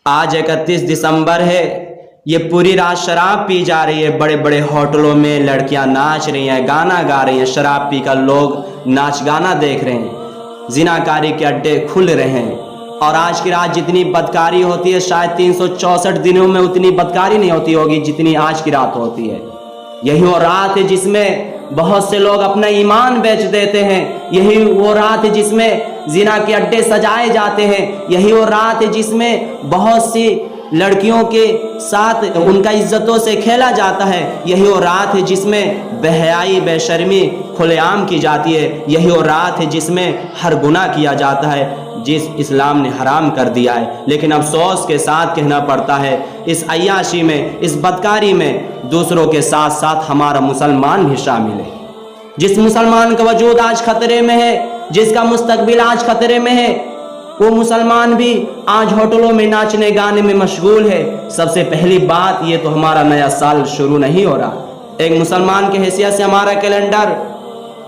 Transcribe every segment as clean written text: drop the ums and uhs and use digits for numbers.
آج 31 دسمبر ہے، یہ پوری رات شراب پی جا رہی ہے، بڑے بڑے ہوٹلوں میں لڑکیاں ناچ رہی ہیں، گانا گا رہی ہیں، شراب پی کر لوگ ناچ گانا دیکھ رہے ہیں، زناکاری کے اڈے کھل رہے ہیں۔ اور آج کی رات جتنی بدکاری ہوتی ہے شاید 364 دنوں میں اتنی بدکاری نہیں ہوتی ہوگی جتنی آج کی رات ہوتی ہے۔ یہی وہ رات ہے جس میں بہت سے لوگ اپنا ایمان بیچ دیتے ہیں، یہی وہ رات ہے جس میں زنا کے اڈے سجائے جاتے ہیں، یہی وہ رات ہے جس میں بہت سی لڑکیوں کے ساتھ ان کا عزتوں سے کھیلا جاتا ہے، یہی وہ رات ہے جس میں بے حیائی بے شرمی کھلے عام کی جاتی ہے، یہی وہ رات ہے جس میں ہر گناہ کیا جاتا ہے جس اسلام نے حرام کر دیا ہے۔ لیکن افسوس کے ساتھ کہنا پڑتا ہے اس عیاشی میں، اس بدکاری میں دوسروں کے ساتھ ساتھ ہمارا مسلمان بھی شامل ہے۔ جس مسلمان کا وجود آج خطرے میں ہے، جس کا مستقبل آج خطرے میں ہے، وہ مسلمان بھی آج ہوٹلوں میں ناچنے گانے میں مشغول ہے۔ سب سے پہلی بات یہ تو ہمارا نیا سال شروع نہیں ہو رہا۔ ایک مسلمان کی حیثیت سے ہمارا کیلنڈر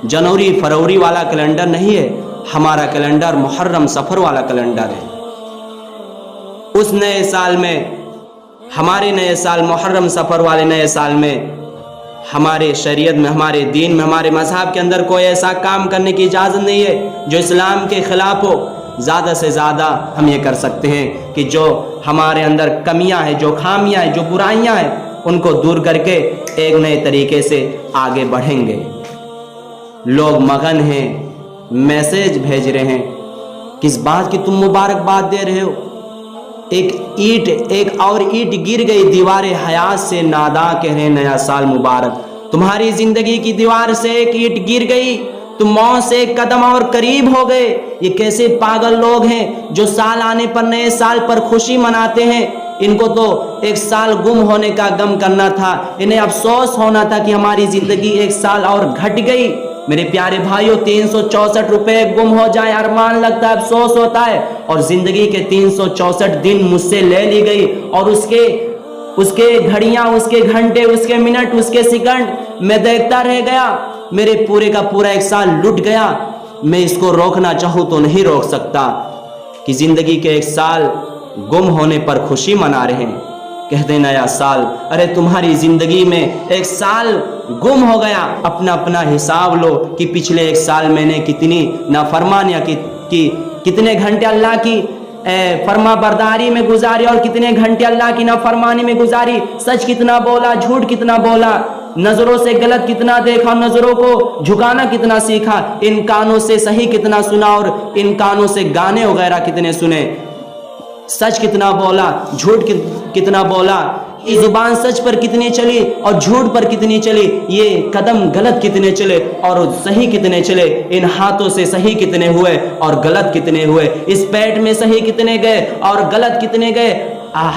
جنوری فروری والا کیلنڈر نہیں ہے، ہمارا کیلنڈر محرم صفر والا کیلنڈر ہے۔ اس نئے سال میں، ہمارے نئے سال محرم صفر والے نئے سال میں، ہمارے شریعت میں، ہمارے دین میں، ہمارے مذہب کے اندر کوئی ایسا کام کرنے کی اجازت نہیں ہے جو اسلام کے خلاف ہو۔ زیادہ سے زیادہ ہم یہ کر سکتے ہیں کہ جو ہمارے اندر کمیاں ہیں، جو خامیاں ہیں، جو برائیاں ہیں، ان کو دور کر کے ایک نئے طریقے سے آگے بڑھیں گے۔ لوگ مغن ہیں، میسیج بھیج رہے ہیں، کس بات کی تم مبارکباد دے رہے ہو؟ ایک اور اینٹ گر گئی دیوار حیات سے، نادا کہہ رہے نیا سال مبارک۔ تمہاری زندگی کی دیوار سے ایک اینٹ گر گئی، تم موت سے ایک قدم اور قریب ہو گئے۔ یہ کیسے پاگل لوگ ہیں جو سال آنے پر، نئے سال پر خوشی مناتے ہیں؟ ان کو تو ایک سال گم ہونے کا غم کرنا تھا، انہیں افسوس ہونا تھا کہ ہماری زندگی ایک سال اور گھٹ گئی۔ میرے پیارے بھائیوں، 364 روپے گم ہو جائے ارمان لگتا ہے، افسوس ہوتا ہے، اور زندگی کے 364 دن مجھ سے لے لی گئی، اور اس کے گھڑیاں، اس کے گھنٹے، اس کے منٹ، اس کے سیکنڈ میں دیکھتا رہ گیا، میرے پورے کا پورا ایک سال لٹ گیا۔ میں اس کو روکنا چاہوں تو نہیں روک سکتا کہ زندگی کے ایک سال گم ہونے پر خوشی منا رہے ہیں۔ کہتے ہیں نیا سال، ارے تمہاری زندگی میں ایک سال گم ہو گیا، اپنا حساب لو کہ پچھلے ایک سال میں نے کتنی نافرمانیاں کی، کتنے گھنٹے اللہ کی فرما برداری میں گزاری اور کتنے گھنٹے اللہ کی نافرمانی میں گزاری، سچ کتنا بولا، جھوٹ کتنا بولا، نظروں سے غلط کتنا دیکھا، نظروں کو جھکانا کتنا سیکھا، ان کانوں سے صحیح کتنا سنا اور ان کانوں سے گانے وغیرہ کتنے سنے، سچ کتنا بولا، جھوٹ کتنا بولا، یہ زبان سچ پر کتنی چلی اور جھوٹ پر کتنی چلی، یہ قدم غلط کتنے چلے اور صحیح کتنے چلے، ان ہاتھوں سے صحیح کتنے ہوئے اور غلط کتنے ہوئے، اس پیٹ میں صحیح کتنے گئے اور غلط کتنے گئے،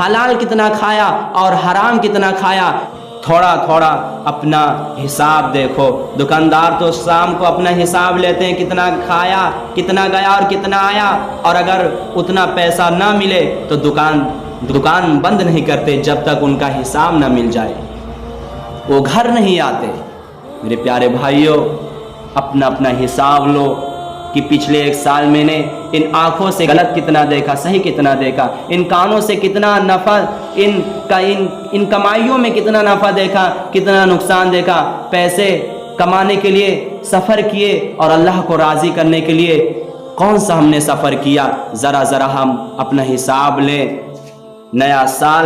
حلال کتنا کھایا اور حرام کتنا کھایا۔ تھوڑا تھوڑا اپنا حساب دیکھو۔ دکاندار تو شام کو اپنا حساب لیتے ہیں، کتنا کھایا، کتنا گیا اور کتنا آیا، اور اگر اتنا پیسہ نہ ملے تو دکان بند نہیں کرتے جب تک ان کا حساب نہ مل جائے، وہ گھر نہیں آتے۔ میرے پیارے بھائیوں، اپنا حساب لو کہ پچھلے ایک سال میں نے ان آنکھوں سے غلط کتنا دیکھا، صحیح کتنا دیکھا، ان کانوں سے کتنا نفع، ان کمائیوں میں کتنا نفع دیکھا، کتنا نقصان دیکھا، پیسے کمانے کے لیے سفر کیے اور اللہ کو راضی کرنے کے لیے کون سا ہم نے سفر کیا؟ ذرا ہم اپنا حساب لیں۔ نیا سال